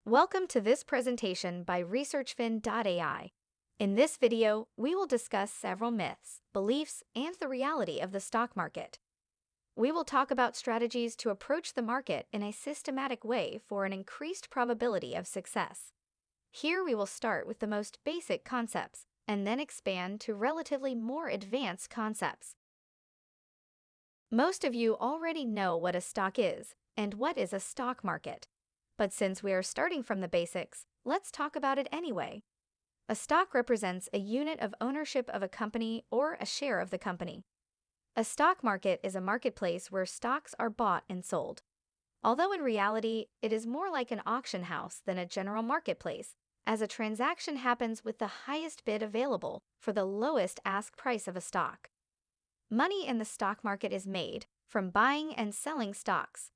Welcome to this presentation by ResearchFin.ai. In this video, we will discuss several myths, beliefs, and the reality of the stock market. We will talk about strategies to approach the market in a systematic way for an increased probability of success. Here we will start with the most basic concepts and then expand to relatively more advanced concepts. Most of you already know what a stock is and what is a stock market. But since we are starting from the basics, let's talk about it anyway. A stock represents a unit of ownership of a company or a share of the company. A stock market is a marketplace where stocks are bought and sold. Although in reality, it is more like an auction house than a general marketplace, as a transaction happens with the highest bid available for the lowest ask price of a stock. Money in the stock market is made from buying and selling stocks.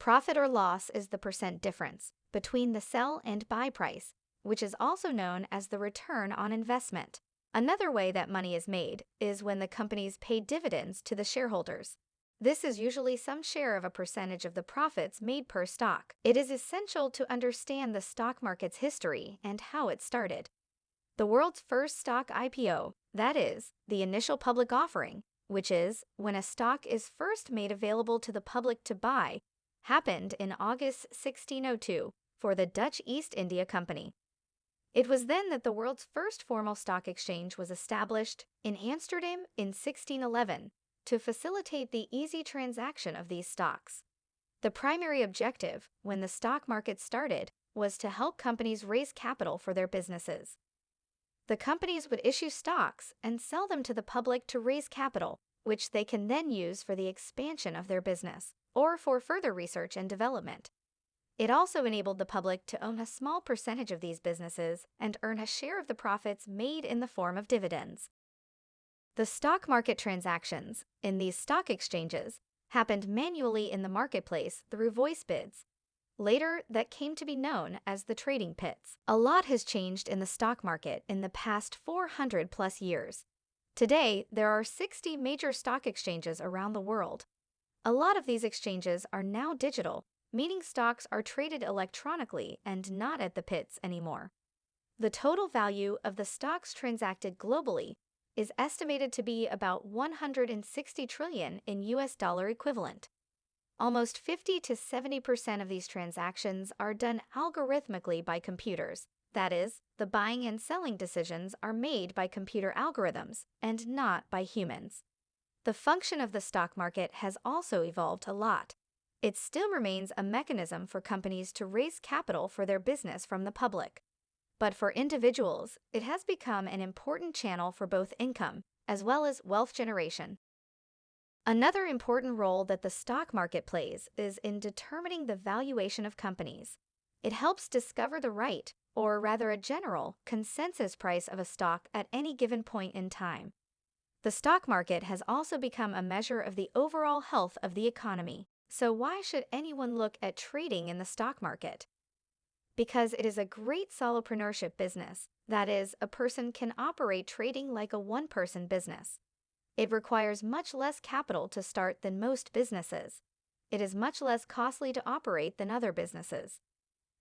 Profit or loss is the percent difference between the sell and buy price, which is also known as the return on investment. Another way that money is made is when the companies pay dividends to the shareholders. This is usually some share of a percentage of the profits made per stock. It is essential to understand the stock market's history and how it started. The world's first stock IPO, that is, the initial public offering, which is when a stock is first made available to the public to buy, happened in August 1602 for the Dutch East India Company. It was then that the world's first formal stock exchange was established in Amsterdam in 1611 to facilitate the easy transaction of these stocks. The primary objective, when the stock market started, was to help companies raise capital for their businesses. The companies would issue stocks and sell them to the public to raise capital, which they can then use for the expansion of their business or for further research and development. It also enabled the public to own a small percentage of these businesses and earn a share of the profits made in the form of dividends. The stock market transactions in these stock exchanges happened manually in the marketplace through voice bids. Later, that came to be known as the trading pits. A lot has changed in the stock market in the past 400 plus years. Today, there are 60 major stock exchanges around the world. A lot of these exchanges are now digital, meaning stocks are traded electronically and not at the pits anymore. The total value of the stocks transacted globally is estimated to be about 160 trillion in US dollar equivalent. Almost 50 to 70% of these transactions are done algorithmically by computers. That is, the buying and selling decisions are made by computer algorithms and not by humans. The function of the stock market has also evolved a lot. It still remains a mechanism for companies to raise capital for their business from the public. But for individuals, it has become an important channel for both income as well as wealth generation. Another important role that the stock market plays is in determining the valuation of companies. It helps discover the right, or rather a general, consensus price of a stock at any given point in time. The stock market has also become a measure of the overall health of the economy. So why should anyone look at trading in the stock market? Because it is a great solopreneurship business. That is, a person can operate trading like a one-person business. It requires much less capital to start than most businesses. It is much less costly to operate than other businesses.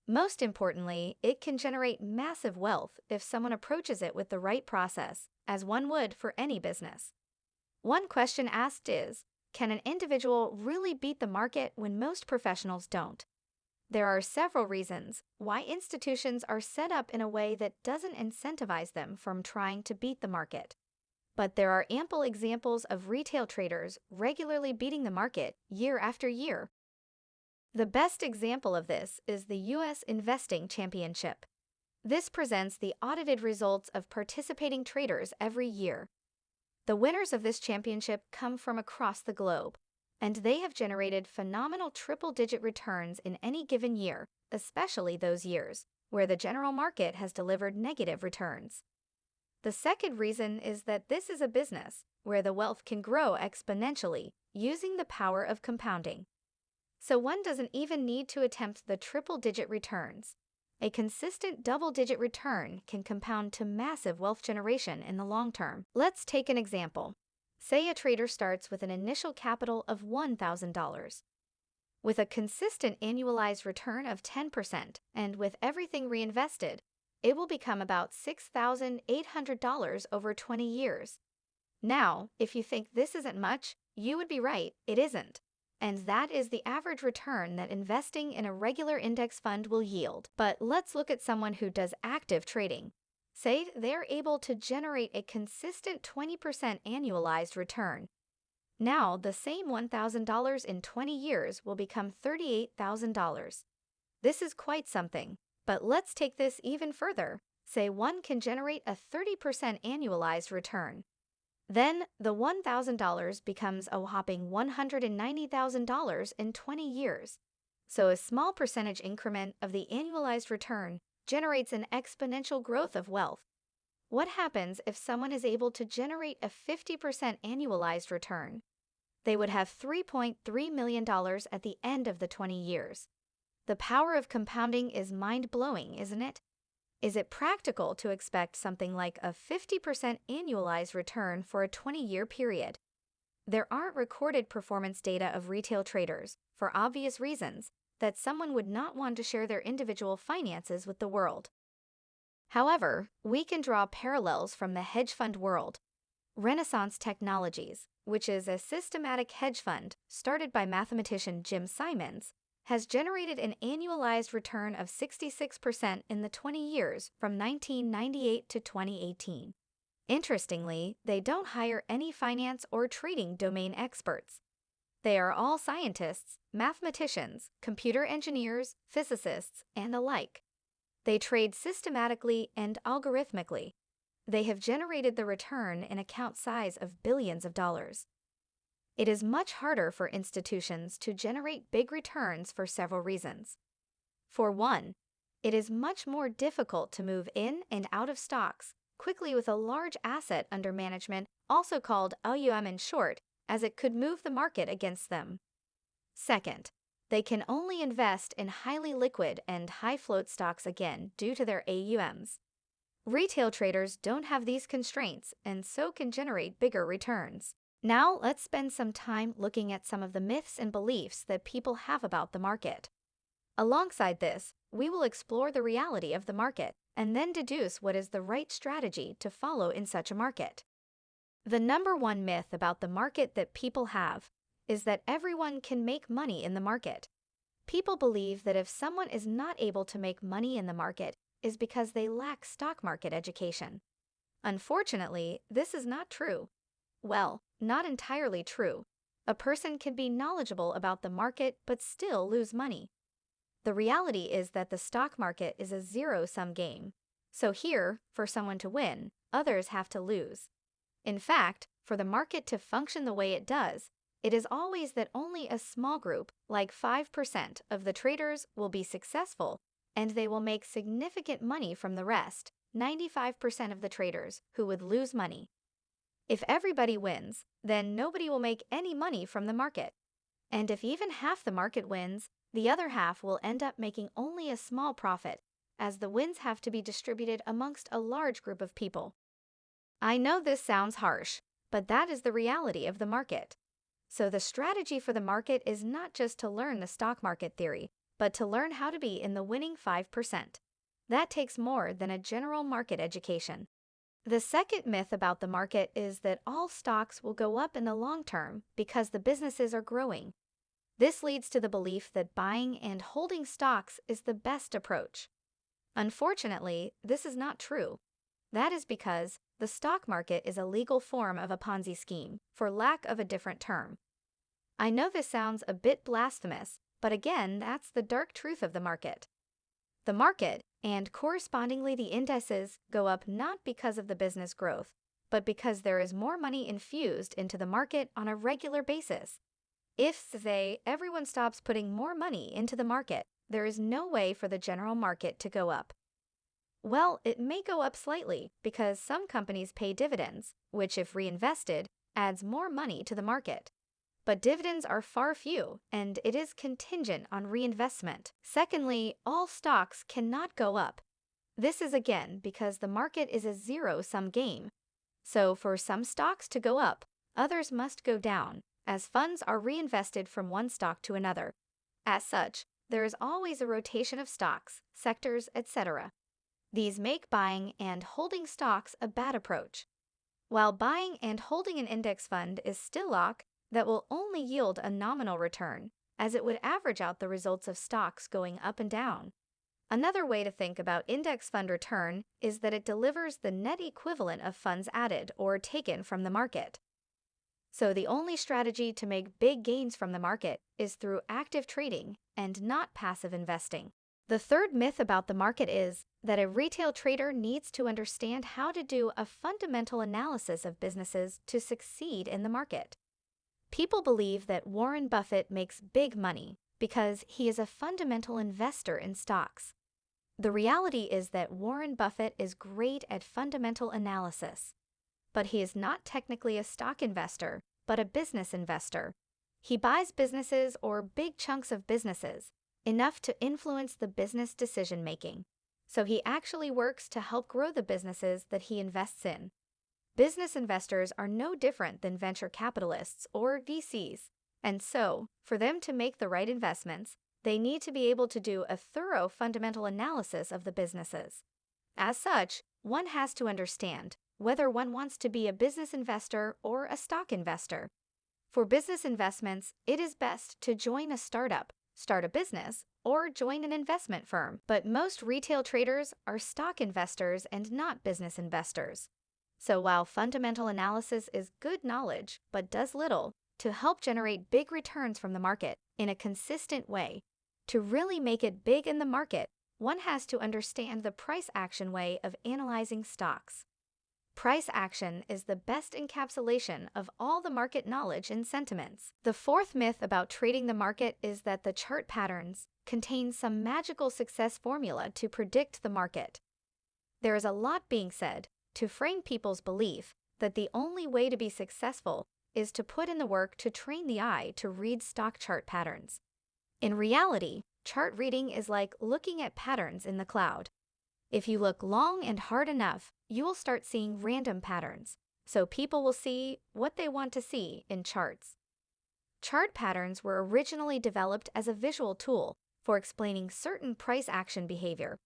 Most importantly, it can generate massive wealth if someone approaches it with the right process, as one would for any business. One question asked is, can an individual really beat the market when most professionals don't? There are several reasons why institutions are set up in a way that doesn't incentivize them from trying to beat the market. But there are ample examples of retail traders regularly beating the market year after year. The best example of this is the U.S. Investing Championship. This presents the audited results of participating traders every year. The winners of this championship come from across the globe, and they have generated phenomenal triple-digit returns in any given year, especially those years where the general market has delivered negative returns. The second reason is that this is a business where the wealth can grow exponentially using the power of compounding. So one doesn't even need to attempt the triple-digit returns. A consistent double-digit return can compound to massive wealth generation in the long term. Let's take an example. Say a trader starts with an initial capital of $1,000. With a consistent annualized return of 10% and with everything reinvested, it will become about $6,800 over 20 years. Now, if you think this isn't much, you would be right, it isn't. And that is the average return that investing in a regular index fund will yield. But let's look at someone who does active trading. Say they're able to generate a consistent 20% annualized return. Now, the same $1,000 in 20 years will become $38,000. This is quite something. But let's take this even further. Say one can generate a 30% annualized return. Then the $1,000 becomes a whopping $190,000 in 20 years. So a small percentage increment of the annualized return generates an exponential growth of wealth. What happens if someone is able to generate a 50% annualized return? They would have $3.3 million at the end of the 20 years. The power of compounding is mind-blowing, isn't it? Is it practical to expect something like a 50% annualized return for a 20-year period? There aren't recorded performance data of retail traders, for obvious reasons, that someone would not want to share their individual finances with the world. However, we can draw parallels from the hedge fund world. Renaissance Technologies, which is a systematic hedge fund started by mathematician Jim Simons, has generated an annualized return of 66% in the 20 years from 1998 to 2018. Interestingly, they don't hire any finance or trading domain experts. They are all scientists, mathematicians, computer engineers, physicists, and the like. They trade systematically and algorithmically. They have generated the return in account size of billions of dollars. It is much harder for institutions to generate big returns for several reasons. For one, it is much more difficult to move in and out of stocks quickly with a large asset under management, also called AUM in short, as it could move the market against them. Second, they can only invest in highly liquid and high-float stocks again due to their AUMs. Retail traders don't have these constraints and so can generate bigger returns. Now, let's spend some time looking at some of the myths and beliefs that people have about the market. Alongside this, we will explore the reality of the market and then deduce what is the right strategy to follow in such a market. The number one myth about the market that people have is that everyone can make money in the market. People believe that if someone is not able to make money in the market is because they lack stock market education. Unfortunately, this is not true. Well, not entirely true. A person can be knowledgeable about the market but still lose money. The reality is that the stock market is a zero-sum game. So here, for someone to win, others have to lose. In fact, for the market to function the way it does, it is always that only a small group, like 5% of the traders, will be successful, and they will make significant money from the rest, 95% of the traders, who would lose money. If everybody wins, then nobody will make any money from the market. And if even half the market wins, the other half will end up making only a small profit, as the wins have to be distributed amongst a large group of people. I know this sounds harsh, but that is the reality of the market. So the strategy for the market is not just to learn the stock market theory, but to learn how to be in the winning 5%. That takes more than a general market education. The second myth about the market is that all stocks will go up in the long term because the businesses are growing. This leads to the belief that buying and holding stocks is the best approach. Unfortunately, this is not true. That is because the stock market is a legal form of a Ponzi scheme, for lack of a different term. I know this sounds a bit blasphemous, but again, that's the dark truth of the market. The market, and correspondingly the indices, go up not because of the business growth, but because there is more money infused into the market on a regular basis. If, say, everyone stops putting more money into the market, there is no way for the general market to go up. Well, it may go up slightly because some companies pay dividends, which, if reinvested, adds more money to the market. But dividends are far few, and it is contingent on reinvestment. Secondly, all stocks cannot go up. This is again because the market is a zero-sum game. So for some stocks to go up, others must go down, as funds are reinvested from one stock to another. As such, there is always a rotation of stocks, sectors, etc. These make buying and holding stocks a bad approach. While buying and holding an index fund is still luck, that will only yield a nominal return, as it would average out the results of stocks going up and down. Another way to think about index fund return is that it delivers the net equivalent of funds added or taken from the market. So the only strategy to make big gains from the market is through active trading and not passive investing. The third myth about the market is that a retail trader needs to understand how to do a fundamental analysis of businesses to succeed in the market. People believe that Warren Buffett makes big money because he is a fundamental investor in stocks. The reality is that Warren Buffett is great at fundamental analysis, but he is not technically a stock investor, but a business investor. He buys businesses or big chunks of businesses, enough to influence the business decision-making. So he actually works to help grow the businesses that he invests in. Business investors are no different than venture capitalists or VCs, and so, for them to make the right investments, they need to be able to do a thorough fundamental analysis of the businesses. As such, one has to understand whether one wants to be a business investor or a stock investor. For business investments, it is best to join a startup, start a business, or join an investment firm. But most retail traders are stock investors and not business investors. So while fundamental analysis is good knowledge but does little to help generate big returns from the market in a consistent way, to really make it big in the market, one has to understand the price action way of analyzing stocks. Price action is the best encapsulation of all the market knowledge and sentiments. The fourth myth about trading the market is that the chart patterns contain some magical success formula to predict the market. There is a lot being said to frame people's belief that the only way to be successful is to put in the work to train the eye to read stock chart patterns. In reality, chart reading is like looking at patterns in the cloud. If you look long and hard enough, you will start seeing random patterns, so people will see what they want to see in charts. Chart patterns were originally developed as a visual tool for explaining certain price action behavior.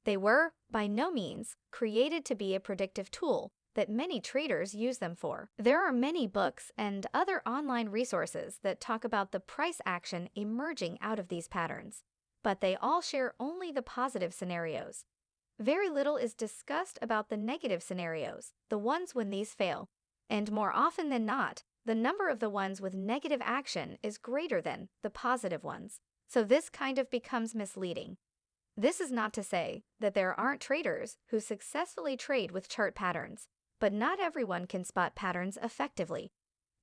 They were, by no means, created to be a predictive tool that many traders use them for. There are many books and other online resources that talk about the price action emerging out of these patterns, but they all share only the positive scenarios. Very little is discussed about the negative scenarios, the ones when these fail, and more often than not, the number of the ones with negative action is greater than the positive ones, so this kind of becomes misleading. This is not to say that there aren't traders who successfully trade with chart patterns, but not everyone can spot patterns effectively.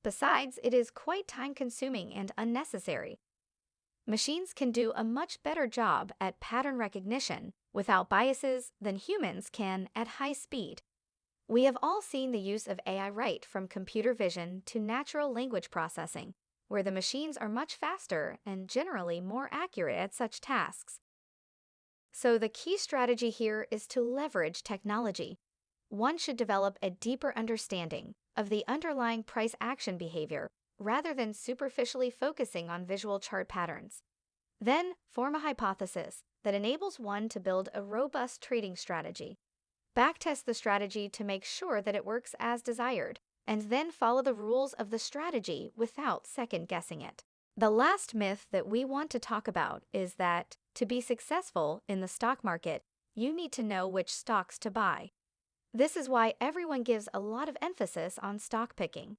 Besides, it is quite time-consuming and unnecessary. Machines can do a much better job at pattern recognition without biases than humans can at high speed. We have all seen the use of AI right from computer vision to natural language processing, where the machines are much faster and generally more accurate at such tasks. So the key strategy here is to leverage technology. One should develop a deeper understanding of the underlying price action behavior rather than superficially focusing on visual chart patterns. Then form a hypothesis that enables one to build a robust trading strategy. Backtest the strategy to make sure that it works as desired, and then follow the rules of the strategy without second-guessing it. The last myth that we want to talk about is that to be successful in the stock market, you need to know which stocks to buy. This is why everyone gives a lot of emphasis on stock picking.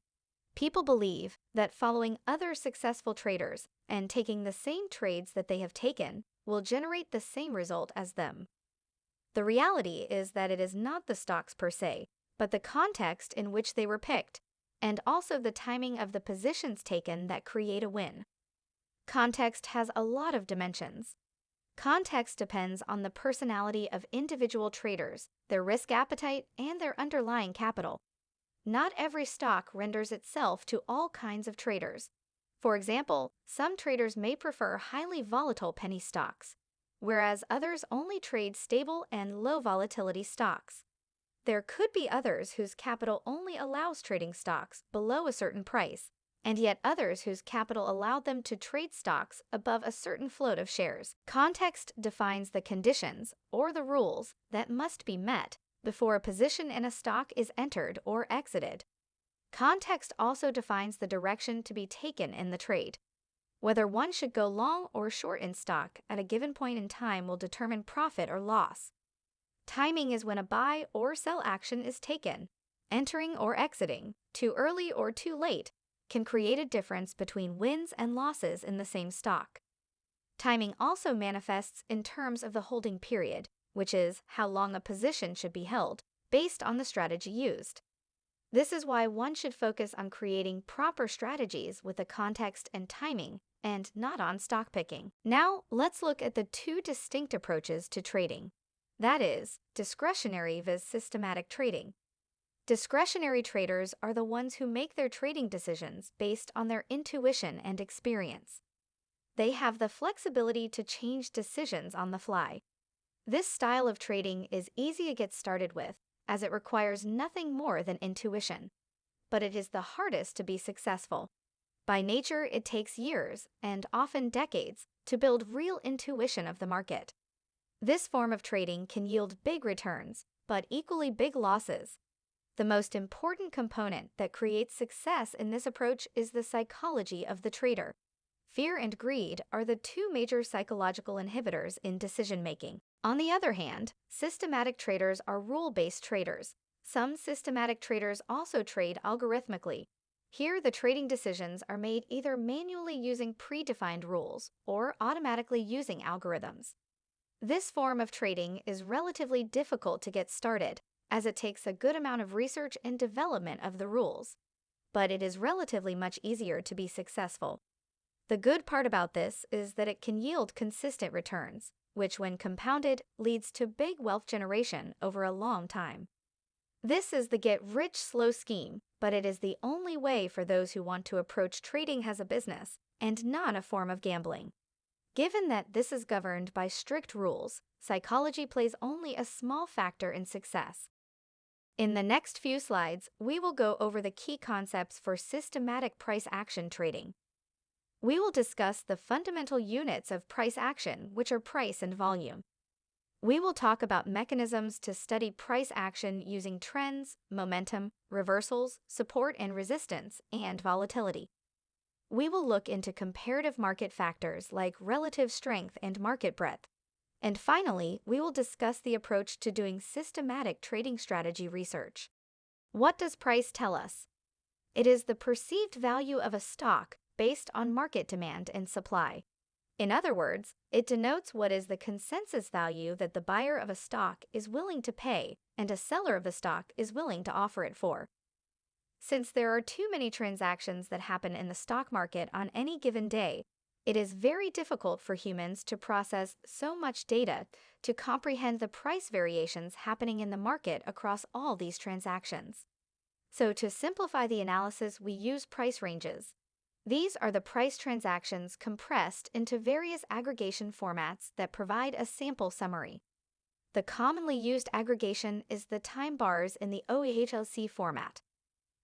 People believe that following other successful traders and taking the same trades that they have taken will generate the same result as them. The reality is that it is not the stocks per se, but the context in which they were picked, and also the timing of the positions taken that create a win. Context has a lot of dimensions. Context depends on the personality of individual traders, their risk appetite, and their underlying capital. Not every stock renders itself to all kinds of traders. For example, some traders may prefer highly volatile penny stocks, whereas others only trade stable and low volatility stocks. There could be others whose capital only allows trading stocks below a certain price, and yet others whose capital allowed them to trade stocks above a certain float of shares. Context defines the conditions, or the rules, that must be met before a position in a stock is entered or exited. Context also defines the direction to be taken in the trade. Whether one should go long or short in stock at a given point in time will determine profit or loss. Timing is when a buy or sell action is taken. Entering or exiting, too early or too late, can create a difference between wins and losses in the same stock. Timing also manifests in terms of the holding period, which is how long a position should be held, based on the strategy used. This is why one should focus on creating proper strategies with the context and timing, and not on stock picking. Now, let's look at the two distinct approaches to trading. That is, discretionary vs. systematic trading. Discretionary traders are the ones who make their trading decisions based on their intuition and experience. They have the flexibility to change decisions on the fly. This style of trading is easy to get started with, as it requires nothing more than intuition. But it is the hardest to be successful. By nature, it takes years, and often decades, to build real intuition of the market. This form of trading can yield big returns, but equally big losses. The most important component that creates success in this approach is the psychology of the trader. Fear and greed are the two major psychological inhibitors in decision-making. On the other hand, systematic traders are rule-based traders. Some systematic traders also trade algorithmically. Here, the trading decisions are made either manually using predefined rules or automatically using algorithms. This form of trading is relatively difficult to get started, as it takes a good amount of research and development of the rules. But it is relatively much easier to be successful. The good part about this is that it can yield consistent returns, which when compounded leads to big wealth generation over a long time. This is the get-rich-slow scheme, but it is the only way for those who want to approach trading as a business and not a form of gambling. Given that this is governed by strict rules, psychology plays only a small factor in success. In the next few slides, we will go over the key concepts for systematic price action trading. We will discuss the fundamental units of price action, which are price and volume. We will talk about mechanisms to study price action using trends, momentum, reversals, support and resistance, and volatility. We will look into comparative market factors like relative strength and market breadth. And finally, we will discuss the approach to doing systematic trading strategy research. What does price tell us? It is the perceived value of a stock based on market demand and supply. In other words, it denotes what is the consensus value that the buyer of a stock is willing to pay and a seller of the stock is willing to offer it for. Since there are too many transactions that happen in the stock market on any given day, it is very difficult for humans to process so much data to comprehend the price variations happening in the market across all these transactions. So to simplify the analysis, we use price ranges. These are the price transactions compressed into various aggregation formats that provide a sample summary. The commonly used aggregation is the time bars in the OHLC format.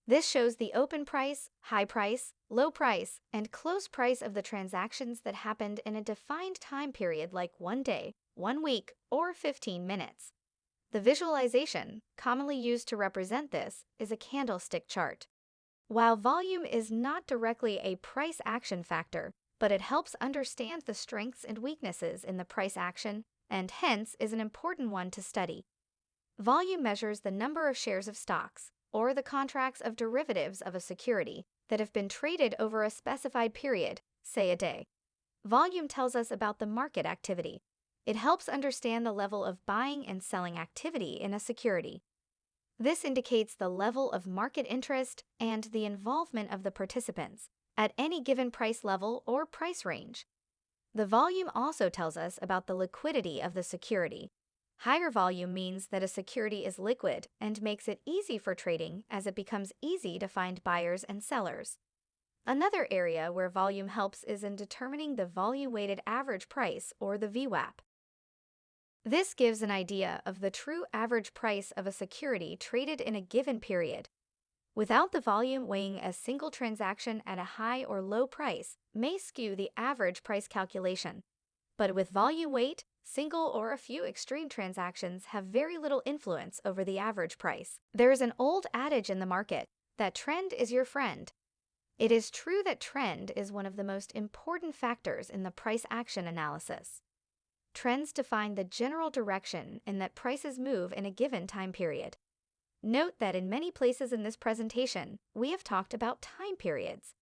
This shows the open price, high price, low price, and close price of the transactions that happened in a defined time period like 1 day, 1 week, or 15 minutes. The visualization, commonly used to represent this, is a candlestick chart. While volume is not directly a price action factor, but it helps understand the strengths and weaknesses in the price action, and hence is an important one to study. Volume measures the number of shares of stocks, or the contracts of derivatives of a security, that have been traded over a specified period, say a day. Volume tells us about the market activity. It helps understand the level of buying and selling activity in a security. This indicates the level of market interest and the involvement of the participants at any given price level or price range. The volume also tells us about the liquidity of the security. Higher volume means that a security is liquid and makes it easy for trading as it becomes easy to find buyers and sellers. Another area where volume helps is in determining the volume-weighted average price, or the VWAP. This gives an idea of the true average price of a security traded in a given period. Without the volume weighing a single transaction at a high or low price may skew the average price calculation. But with volume weight, single or a few extreme transactions have very little influence over the average price. There is an old adage in the market that trend is your friend. It is true that trend is one of the most important factors in the price action analysis. Trends define the general direction in that prices move in a given time period. Note that in many places in this presentation, we have talked about time periods.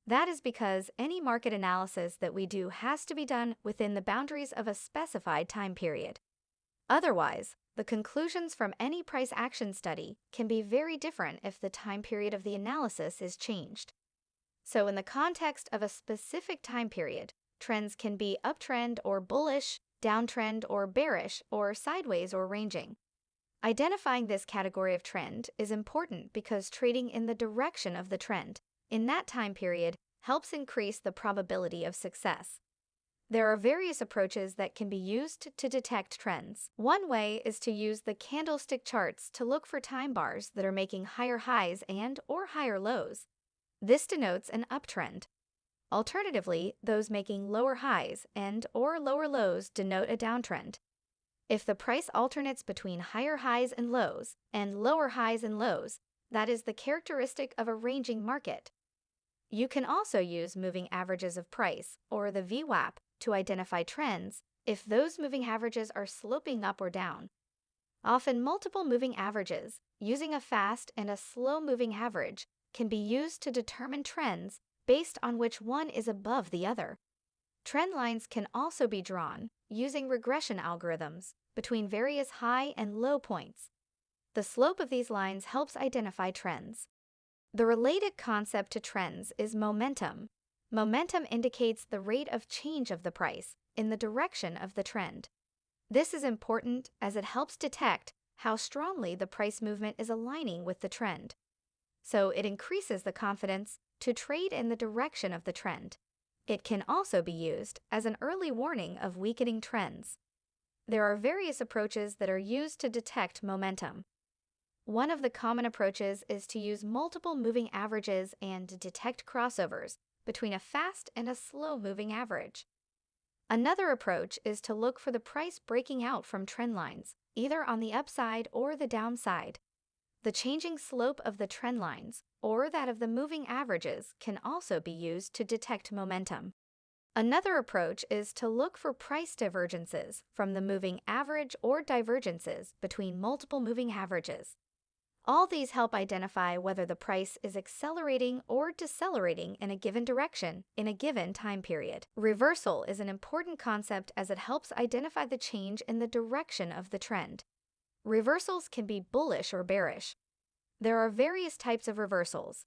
That is because any market analysis that we do has to be done within the boundaries of a specified time period. Otherwise, the conclusions from any price action study can be very different if the time period of the analysis is changed. So in the context of a specific time period, trends can be uptrend or bullish, downtrend or bearish, or sideways or ranging. Identifying this category of trend is important because trading in the direction of the trend in that time period helps increase the probability of success. There are various approaches that can be used to detect trends. One way is to use the candlestick charts to look for time bars that are making higher highs and/or higher lows. This denotes an uptrend. Alternatively, those making lower highs and/or lower lows denote a downtrend. If the price alternates between higher highs and lows and lower highs and lows, that is the characteristic of a ranging market. You can also use moving averages of price, or the VWAP, to identify trends if those moving averages are sloping up or down. Often multiple moving averages, using a fast and a slow moving average, can be used to determine trends based on which one is above the other. Trend lines can also be drawn using regression algorithms between various high and low points. The slope of these lines helps identify trends. The related concept to trends is momentum. Momentum indicates the rate of change of the price in the direction of the trend. This is important as it helps detect how strongly the price movement is aligning with the trend. So it increases the confidence to trade in the direction of the trend. It can also be used as an early warning of weakening trends. There are various approaches that are used to detect momentum. One of the common approaches is to use multiple moving averages and detect crossovers between a fast and a slow moving average. Another approach is to look for the price breaking out from trend lines, either on the upside or the downside. The changing slope of the trend lines or that of the moving averages can also be used to detect momentum. Another approach is to look for price divergences from the moving average or divergences between multiple moving averages. All these help identify whether the price is accelerating or decelerating in a given direction in a given time period. Reversal is an important concept as it helps identify the change in the direction of the trend. Reversals can be bullish or bearish. There are various types of reversals.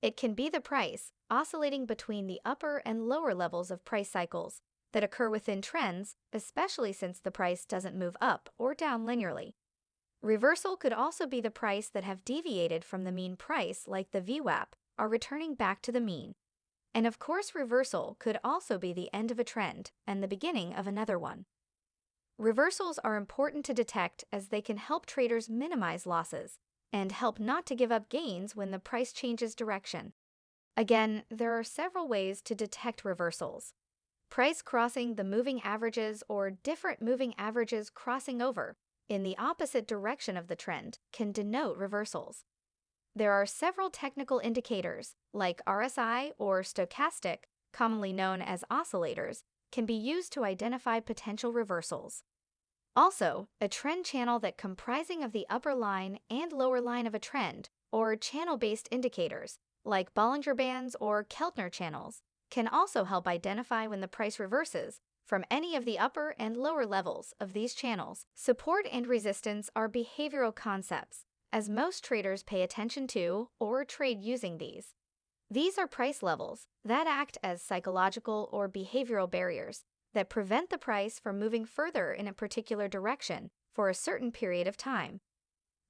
It can be the price oscillating between the upper and lower levels of price cycles that occur within trends, especially since the price doesn't move up or down linearly. Reversal could also be the price that have deviated from the mean price, like the VWAP, are returning back to the mean. And of course, reversal could also be the end of a trend and the beginning of another one. Reversals are important to detect as they can help traders minimize losses and help not to give up gains when the price changes direction. Again, there are several ways to detect reversals. Price crossing the moving averages or different moving averages crossing over in the opposite direction of the trend can denote reversals. There are several technical indicators, like RSI or stochastic, commonly known as oscillators, can be used to identify potential reversals. Also, a trend channel that comprising of the upper line and lower line of a trend, or channel-based indicators, like Bollinger Bands or Keltner channels, can also help identify when the price reverses from any of the upper and lower levels of these channels. Support and resistance are behavioral concepts, as most traders pay attention to or trade using these. These are price levels that act as psychological or behavioral barriers that prevent the price from moving further in a particular direction for a certain period of time.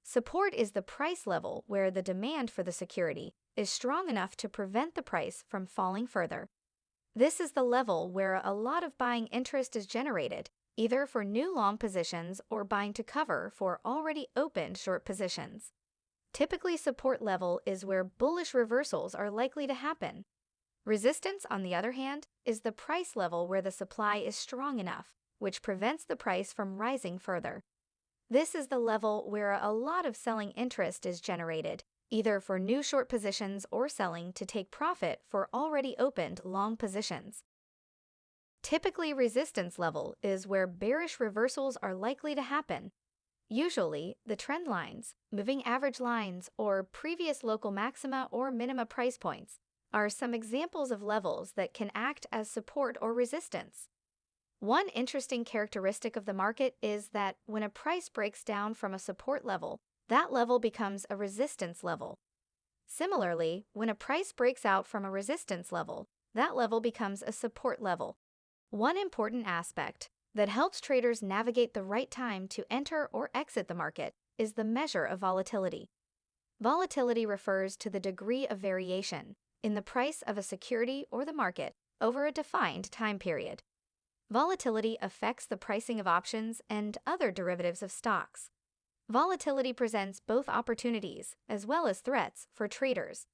Support is the price level where the demand for the security is strong enough to prevent the price from falling further. This is the level where a lot of buying interest is generated, either for new long positions or buying to cover for already opened short positions. Typically, support level is where bullish reversals are likely to happen. Resistance, on the other hand, is the price level where the supply is strong enough, which prevents the price from rising further. This is the level where a lot of selling interest is generated, either for new short positions or selling to take profit for already opened long positions. Typically, resistance level is where bearish reversals are likely to happen. Usually, the trend lines, moving average lines, or previous local maxima or minima price points are some examples of levels that can act as support or resistance. One interesting characteristic of the market is that when a price breaks down from a support level, that level becomes a resistance level. Similarly, when a price breaks out from a resistance level, that level becomes a support level. One important aspect that helps traders navigate the right time to enter or exit the market is the measure of volatility. Volatility refers to the degree of variation in the price of a security or the market over a defined time period. Volatility affects the pricing of options and other derivatives of stocks. Volatility presents both opportunities as well as threats for traders.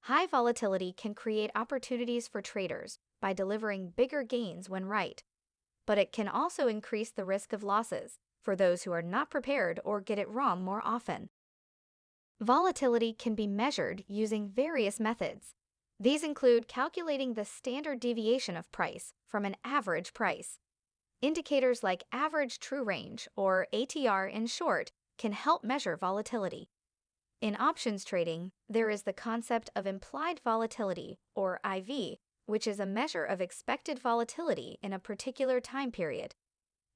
High volatility can create opportunities for traders by delivering bigger gains when right, but it can also increase the risk of losses for those who are not prepared or get it wrong more often. Volatility can be measured using various methods. These include calculating the standard deviation of price from an average price. Indicators like average true range, or ATR in short, can help measure volatility. In options trading, there is the concept of implied volatility, or IV, which is a measure of expected volatility in a particular time period.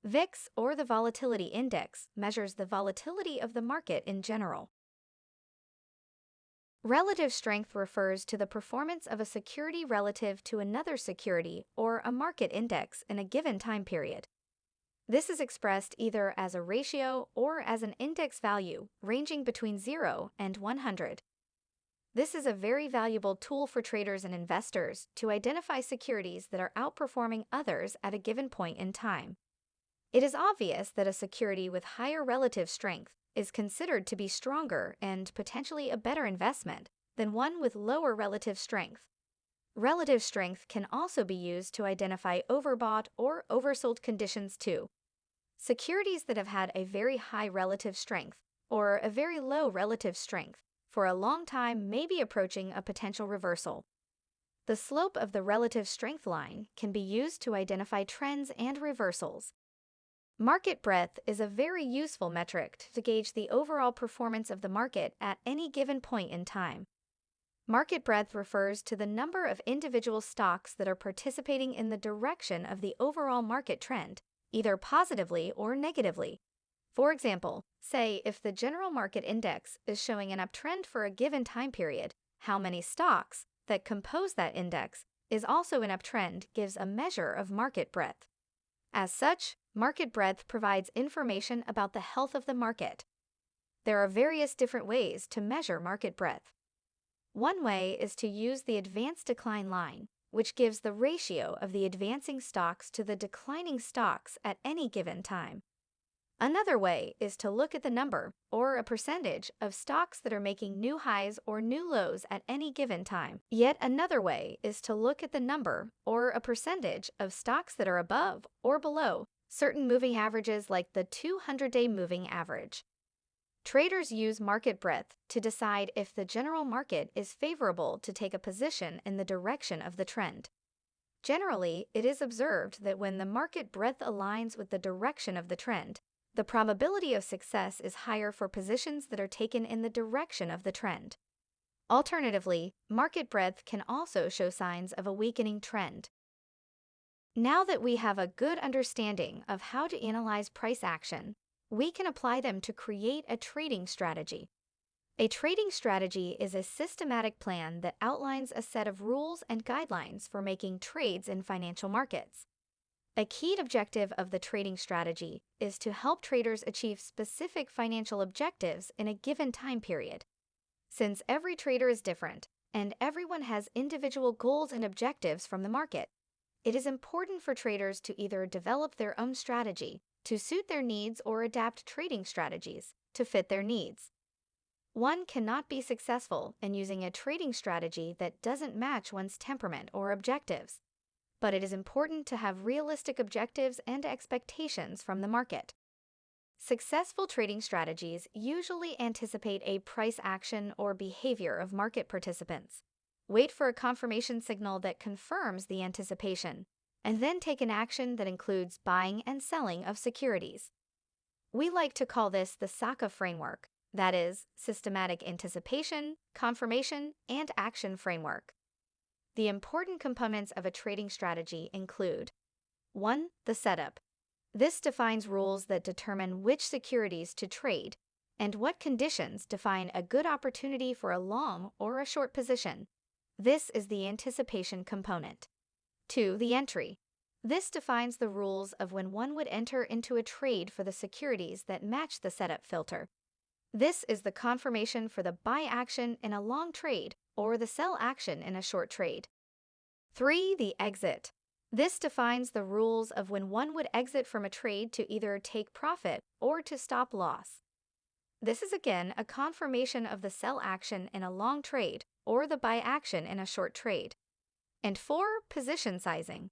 VIX, or the volatility index, measures the volatility of the market in general. Relative strength refers to the performance of a security relative to another security or a market index in a given time period. This is expressed either as a ratio or as an index value ranging between 0 and 100. This is a very valuable tool for traders and investors to identify securities that are outperforming others at a given point in time. It is obvious that a security with higher relative strength is considered to be stronger and potentially a better investment than one with lower relative strength. Relative strength can also be used to identify overbought or oversold conditions too. Securities that have had a very high relative strength or a very low relative strength for a long time may be approaching a potential reversal. The slope of the relative strength line can be used to identify trends and reversals. Market breadth is a very useful metric to gauge the overall performance of the market at any given point in time. Market breadth refers to the number of individual stocks that are participating in the direction of the overall market trend, either positively or negatively. For example, say if the general market index is showing an uptrend for a given time period, how many stocks that compose that index is also an uptrend gives a measure of market breadth. As such, market breadth provides information about the health of the market. There are various different ways to measure market breadth. One way is to use the advanced decline line, which gives the ratio of the advancing stocks to the declining stocks at any given time. Another way is to look at the number, or a percentage, of stocks that are making new highs or new lows at any given time. Yet another way is to look at the number, or a percentage, of stocks that are above or below certain moving averages like the 200-day moving average. Traders use market breadth to decide if the general market is favorable to take a position in the direction of the trend. Generally, it is observed that when the market breadth aligns with the direction of the trend, the probability of success is higher for positions that are taken in the direction of the trend. Alternatively, market breadth can also show signs of a weakening trend. Now that we have a good understanding of how to analyze price action, we can apply them to create a trading strategy. A trading strategy is a systematic plan that outlines a set of rules and guidelines for making trades in financial markets. A key objective of the trading strategy is to help traders achieve specific financial objectives in a given time period. Since every trader is different and everyone has individual goals and objectives from the market, it is important for traders to either develop their own strategy to suit their needs or adapt trading strategies to fit their needs. One cannot be successful in using a trading strategy that doesn't match one's temperament or objectives. But it is important to have realistic objectives and expectations from the market. Successful trading strategies usually anticipate a price action or behavior of market participants. Wait for a confirmation signal that confirms the anticipation, and then take an action that includes buying and selling of securities. We like to call this the SACA framework, that is, systematic anticipation, confirmation, and action framework. The important components of a trading strategy include 1. The setup. This defines rules that determine which securities to trade and what conditions define a good opportunity for a long or a short position. This is the anticipation component. 2. The entry. This defines the rules of when one would enter into a trade for the securities that match the setup filter. This is the confirmation for the buy action in a long trade or the sell action in a short trade. 3. The exit. This defines the rules of when one would exit from a trade to either take profit or to stop loss. This is again a confirmation of the sell action in a long trade or the buy action in a short trade. And 4. Position sizing.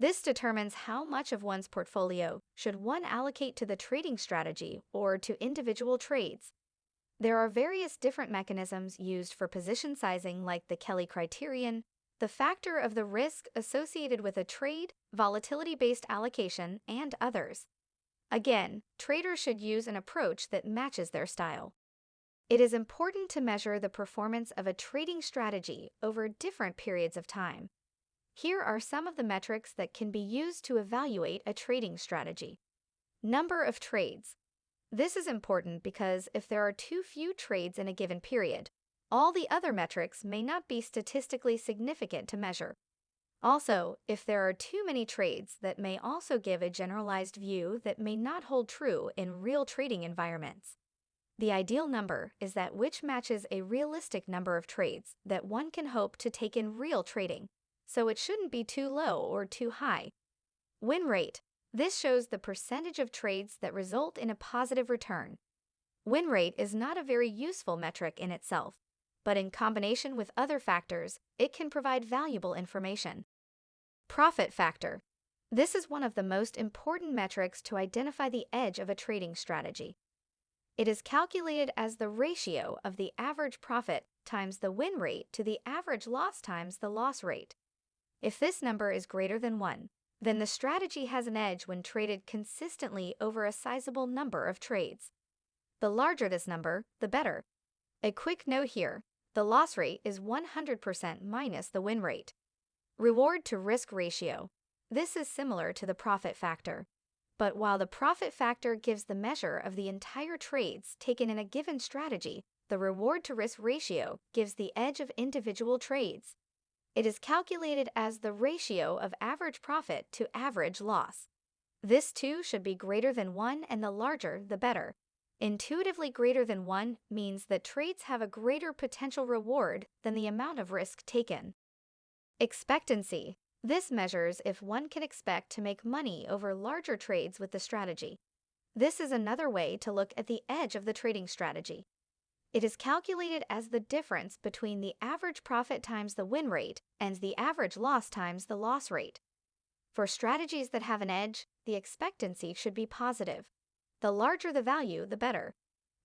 This determines how much of one's portfolio should one allocate to the trading strategy or to individual trades. There are various different mechanisms used for position sizing, like the Kelly criterion, the factor of the risk associated with a trade, volatility-based allocation, and others. Again, traders should use an approach that matches their style. It is important to measure the performance of a trading strategy over different periods of time. Here are some of the metrics that can be used to evaluate a trading strategy. Number of trades. This is important because if there are too few trades in a given period, all the other metrics may not be statistically significant to measure. Also, if there are too many trades, that may also give a generalized view that may not hold true in real trading environments. The ideal number is that which matches a realistic number of trades that one can hope to take in real trading, so it shouldn't be too low or too high. Win rate. This shows the percentage of trades that result in a positive return. Win rate is not a very useful metric in itself, but in combination with other factors, it can provide valuable information. Profit factor. This is one of the most important metrics to identify the edge of a trading strategy. It is calculated as the ratio of the average profit times the win rate to the average loss times the loss rate. If this number is greater than 1, then the strategy has an edge when traded consistently over a sizable number of trades. The larger this number, the better. A quick note here, the loss rate is 100% minus the win rate. Reward to risk ratio. This is similar to the profit factor. But while the profit factor gives the measure of the entire trades taken in a given strategy, the reward to risk ratio gives the edge of individual trades. It is calculated as the ratio of average profit to average loss. This too should be greater than 1, and the larger the better. Intuitively greater than 1 means that trades have a greater potential reward than the amount of risk taken. Expectancy. This measures if one can expect to make money over larger trades with the strategy. This is another way to look at the edge of the trading strategy. It is calculated as the difference between the average profit times the win rate and the average loss times the loss rate. For strategies that have an edge, the expectancy should be positive. The larger the value, the better.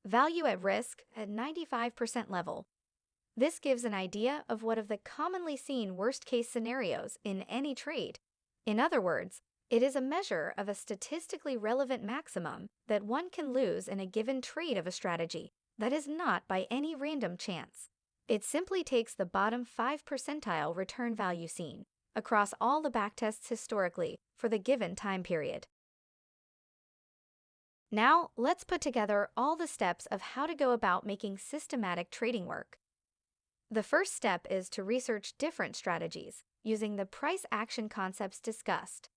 Value at risk at 95% level. This gives an idea of one of the commonly seen worst-case scenarios in any trade. In other words, it is a measure of a statistically relevant maximum that one can lose in a given trade of a strategy that is not by any random chance. It simply takes the bottom 5 percentile return value seen across all the backtests historically for the given time period. Now, let's put together all the steps of how to go about making systematic trading work. The first step is to research different strategies using the price action concepts discussed.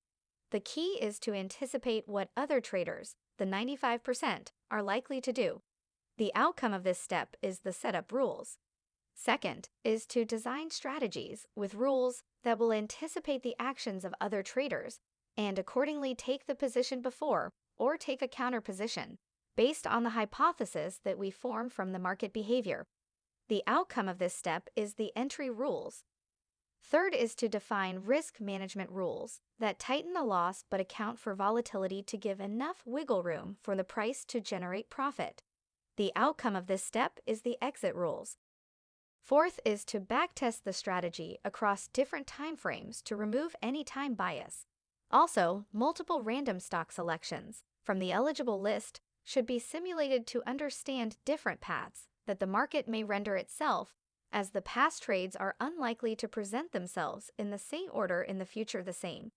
The key is to anticipate what other traders, the 95%, are likely to do. The outcome of this step is the setup rules. Second is to design strategies with rules that will anticipate the actions of other traders and accordingly take the position before or take a counter position. based on the hypothesis that we form from the market behavior. The outcome of this step is the entry rules. Third is to define risk management rules that tighten the loss but account for volatility to give enough wiggle room for the price to generate profit. The outcome of this step is the exit rules. Fourth is to backtest the strategy across different time frames to remove any time bias. Also, multiple random stock selections from the eligible list should be simulated to understand different paths that the market may render itself, as the past trades are unlikely to present themselves in the same order in the future the same.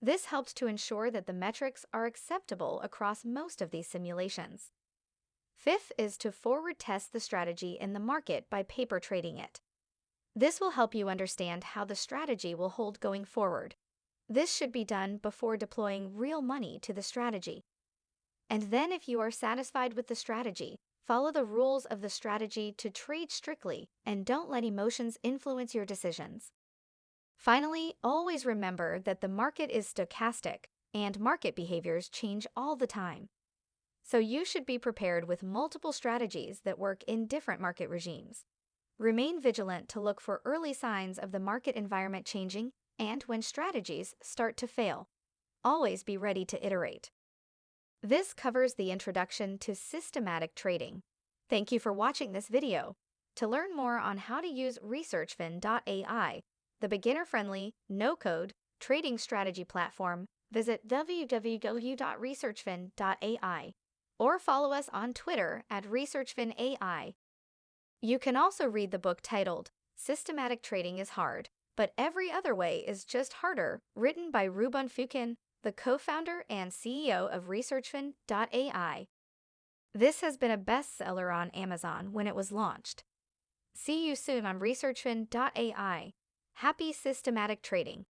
This helps to ensure that the metrics are acceptable across most of these simulations. Fifth is to forward test the strategy in the market by paper trading it. This will help you understand how the strategy will hold going forward. This should be done before deploying real money to the strategy. And then, if you are satisfied with the strategy, follow the rules of the strategy to trade strictly and don't let emotions influence your decisions. Finally, always remember that the market is stochastic and market behaviors change all the time. So you should be prepared with multiple strategies that work in different market regimes. Remain vigilant to look for early signs of the market environment changing and when strategies start to fail. Always be ready to iterate. This covers the introduction to systematic trading. Thank you for watching this video. To learn more on how to use ResearchFin.ai, the beginner-friendly, no-code trading strategy platform, visit www.researchfin.ai or follow us on Twitter at ResearchFinAI. You can also read the book titled Systematic Trading is Hard, but Every Other Way is Just Harder, written by Ruben Fukin, the co-founder and CEO of ResearchFin.ai. This has been a bestseller on Amazon when it was launched. See you soon on ResearchFin.ai. Happy systematic trading!